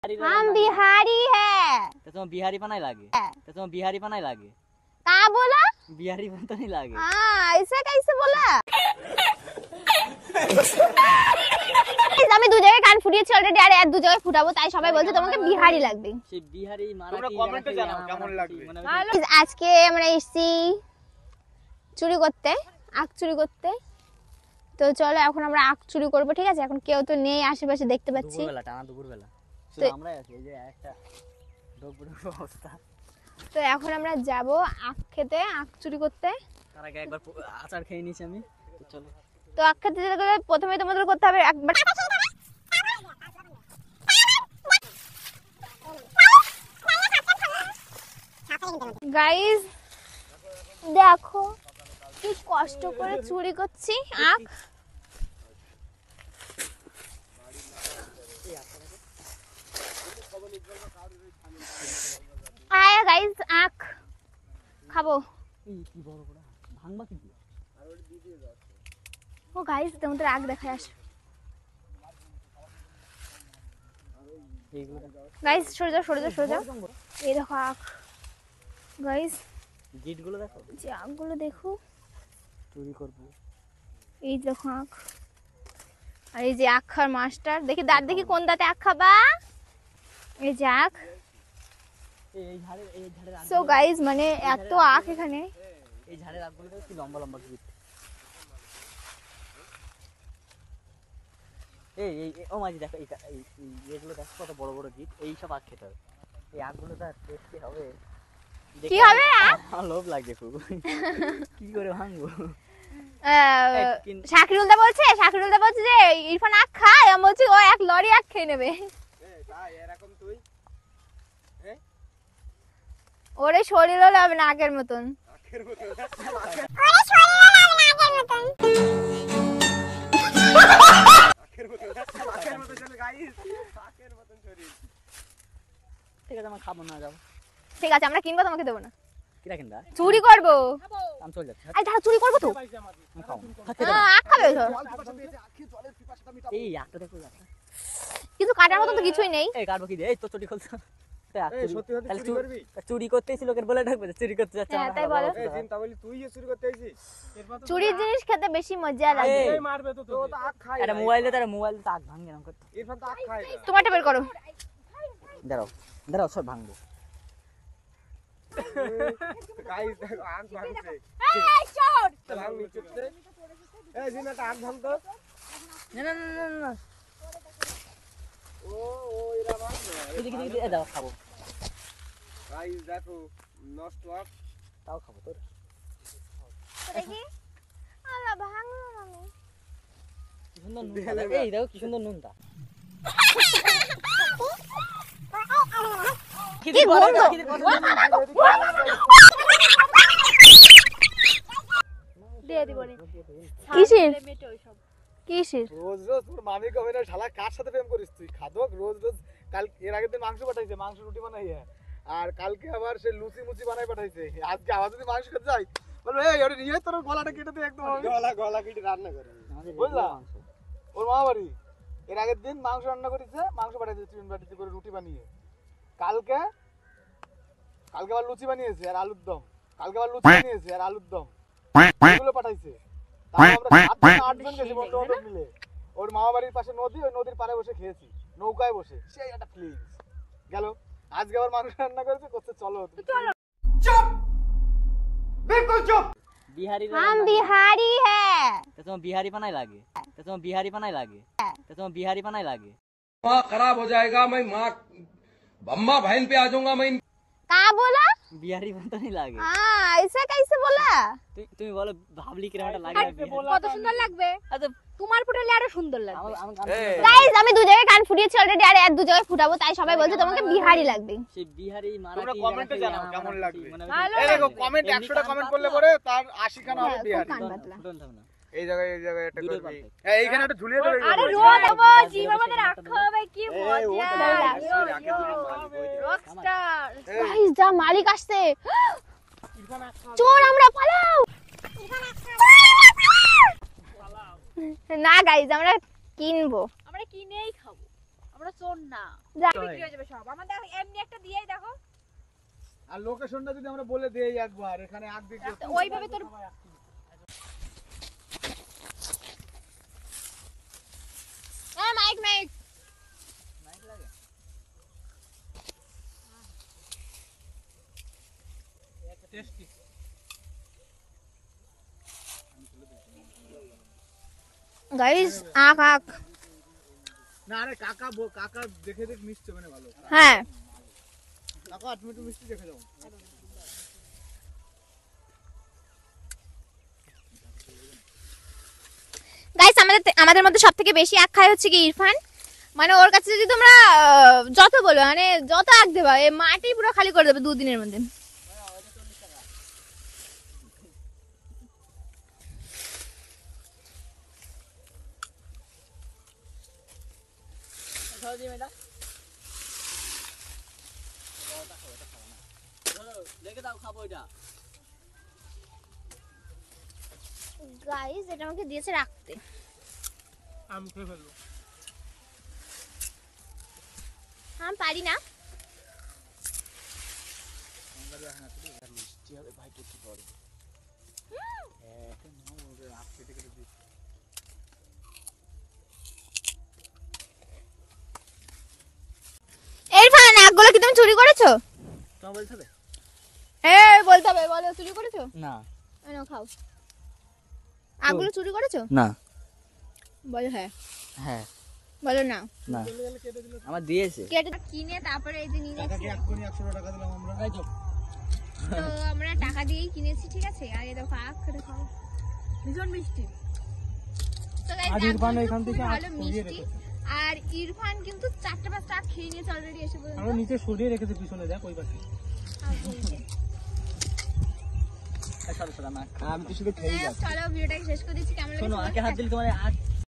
हम बिहारी है। तो तुम्हें बिहारी बनाए लागे? तो तुम्हें बिहारी बनाए लागे? कहाँ बोला? बिहारी बन तो नहीं लागे? हाँ, ऐसा कैसे बोला? আমি দু জায়গায় কান ফুটিয়েছি অলরেডি, আর এক দু জায়গায় ফুটাবো, তাই সবাই বলছে তোমাকে বিহারি লাগবে। সেই বিহারি মারাঠি তোমরা কমেন্টে জানাও কেমন লাগবে। আজকে আমরা এসেছি চুরি করতে, আখ চুরি করতে। তো চলো এখন আমরা আখ চুরি করবো, ঠিক আছে? এখন কেউ তো নেই আশেপাশে দেখতে পাচ্ছি। দুপুরবেলা, টানা দুপুরবেলা শুধু আমরাই আছি। এই যে একটা ডবডব অবস্থা। তো এখন আমরা যাব আখ খেতে, আখ চুরি করতে। তার আগে একবার আচার খেয়ে নিয়েছি আমি। তো চলো। তো আখ খেতে যেতে গেলে প্রথমে তোমাদের করতে হবে একবার গাইস, দেখো কি কষ্ট করে চুরি করছি আখ। আয় গাইস, আখ খাবো। কি বড় বড় ভাঙবা কি? ও গাইস, তোমাদের আখ দেখায় আসো। গাইস সরে যাও, সরে যাও, সরে যাও। এই দেখো আখ গাইস, গিটগুলো দেখো, যে আখগুলো দেখো, চুরি করব। এই দেখো আখ, আর এই যে আখ খাওয়ার মাস্টার। দেখি দাঁত, দেখি কোন দাঁতে আখ খাবা। এই যে আখ। এই ঝাড়ের সো গাইস, মানে এত আখ এখানে। এই ঝাড়ের আখগুলো দেখো কি লম্বা লম্বা গিট। এই ও মাঝি দেখো, এইগুলো দেখো কত বড় বড় গিট। এই সব আখ খেতে হবে। এই আখগুলো তো টেস্টি হবে। কি হবে? আমার লোভ লাগছে খুব। কি করে ভাঙবো? শাকিরুলদা বলছে, শাকিরুলদা বলছে যে ইরফান আখ খায়, আমি বলছি ও এক লরি আখ খেয়ে নেবে। এরকম তুই ওরে শরীরও লাগবে না আগের মতন। ঠিক আছে, আমার খাবো না, যাবো। ঠিক আছে, আমরা কিনবো, তোমাকে দেবো না। কিরা কিনবা? চুরি করবো। আমি চলে যাচ্ছি। আরে দাঁড়া, চুরি করবো তো। আমি খাবো। আখ খাবে তো। এই আখটা দেখো, কিন্তু কাটার মতো তো কিছুই নেই। এই কাটবো কি দিয়ে? এই তো চুরি করছো। চুরি করতেছি, লোকের বলে ডাকবে চুরি করতে যাচ্ছে। তাই বলো। তুই চুরি করতে আইছিস? চুরির জিনিস খেতে বেশি মজা লাগে। মারবে তো আখ খায়। এটা মোবাইলে তো আখ ভাঙে না করতে। ইরফান তো আখ খায়। তোমারটা বের করো। দাঁড়াও দাঁড়াও, সব ভাঙবো। গাইস দেখো আখ ভাঙছে। এই চোর ভাঙ নিচে। এই জিনাটা আখ ভাঙতো। না না না না না, ও এরা ভাঙবে। এদিকে এ দাও, খাবো। গাইস দেখো নষ্ট আখ। তাও খাবো তোর। দেখি। আলা ভাঙলো না আমি। কি সুন্দর নুন। এই দেখো কি সুন্দর নুনটা। কি গন্ধ। দিয়ে দিব রে। কিসের? কিসের? রোজ রোজ তোর মামি কবে না শালা কার সাথে প্রেম করিস তুই? খাদক রোজ রোজ। কাল এর আগের দিন মাংস পাঠাইছে, মাংস রুটি বানাইয়া। আর কালকে আবার সে লুচি মুচি বানাই পাঠাইছে। আজকে আবার যদি মাংস খেতে যাই, বলবো এই ওরে নিয়ে তোর গলাটা কেটে দে একদম। গলা কেটে রান্না করে বুঝলা? ওর মা বাড়ি এর আগের দিন মাংস রান্না করেছে, মাংস পাঠাইছে চিকেন বাটিতে করে রুটি বানিয়ে। কালকে আবার লুচি বানিয়েছে আর আলুর দম। কালকে আবার লুচি বানিয়েছে আর আলুর দম এগুলো পাঠাইছে। তাও আমরা 7-8 জন গেছি বন্ধু মিলে। ওর মামা বাড়ির পাশে নদী, ওই নদীর পাড়ে বসে খেয়েছি, নৌকায় বসে। সেই একটা ফিলিংস গেল। আজকে আবার মাংস রান্না করেছে, করছে চলো। চুপ, बिल्कुल चुप। बिहारी हम बिहारी है। तो तुम्हें बिहारी बनाए लागे? तो तुम्हें बिहारी बनाए लागे? तो तुम्हें बिहारी बनाए लागे? माँ खराब हो जाएगा, मैं माँ अम्मा बहन पे आ जाऊंगा मैं। कहाँ बोला? बिहारी बन तो नहीं लागे? हाँ, ऐसा कैसे बोला? তুমি বলো ভাবলি কি রকমটা লাগে? কত সুন্দর লাগবে। আচ্ছা তোমার ফুটালে আরো সুন্দর লাগবে। আমি গাইস, আমি দু জায়গায় কান ফুটিয়েছি অলরেডি, আর এক দু জায়গায় ফুটাবো, তাই সবাই বলছে তোমাকে বিহারি লাগবে। সেই বিহারি মারাঠি। তোমরা কমেন্টে জানাও কেমন লাগবে। ভালো এই দেখো কমেন্ট 100টা কমেন্ট করলে পরে তার 80 খানা হবে বিহারি। কান পাতলা। এই জায়গায় একটা করবি। হ্যাঁ এইখানে একটা ঝুলিয়ে ধরে। আরে রোদ হবো, জিম আমাদের রাখা হবে, কি মজা। রকস্টার। গাইস, যা মালিক আসছে। চোর, আমরা পালাও। না গাইস, আমরা কিনবো। আমরা কিনেই খাবো, আমরা চোর না। বিক্রি হয়ে যাবে সব। আমার দেখো এমনি একটা দিয়েই দেখো। আর লোকেশনটা যদি আমরা বলে দেই একবার, এখানে আগ দিকে ওইভাবে তোর মাইক মাইক মাইক লাগে টেস্টি। গাইস আখ আখ না আরে কাকা কাকা দেখে দেখ মিষ্টি মানে ভালো। হ্যাঁ কাকা তুমি একটু মিষ্টি দেখে যাও। গাইস আমাদের মধ্যে সবথেকে বেশি আখ খায় হচ্ছে কি ইরফান। মানে ওর কাছে যদি তোমরা যত বলো মানে যত আখ দেবা এই মাটি পুরো খালি করে দেবে 2 দিনের মধ্যে। লেগে দাও, খাবো এটা। গাইস এটা আমাকে দিয়েছে রাখতে। আমি খেয়ে ফেলবো। আমি পারি না। মিষ্টি হবে ভাই কি বল। ইরফান আখগুলো কি তুমি চুরি করেছো? তোমার বলতে হবে বলতে হবে, বলো চুরি করেছো? না। নাও খাও। আখগুলো চুরি করেছো? না। বলো হ্যাঁ। হ্যাঁ। বলো না। না। আমার দিয়েছে। কেটে কিনে তারপরে এই যে নিয়ে গেছি। কাকাকে এক্ষুনি 100 টাকা দিলাম আমরা। তো আমরা টাকা দিয়েই কিনেছি, ঠিক আছে? আর এই দেখো আখ করে খাও, ভীষণ মিষ্টি। তো গাইস আর ইরফান এখান থেকে আখ ভালো সরিয়ে মিষ্টি। রেখেছে। আর ইরফান কিন্তু 4-5টা আখ খেয়ে নিয়েছে অলরেডি এসে পর্যন্ত। আমরা নিচে সরিয়ে রেখেছে পিছনে দেখ ওই পাশে। চলো চলো, আমার আমি তো শুধু খেয়ে যাচ্ছি। চলো ভিডিওটাকে শেষ করে দিচ্ছি। কেমন শোনো, লাগছে? আগে হাত দিলে তোমার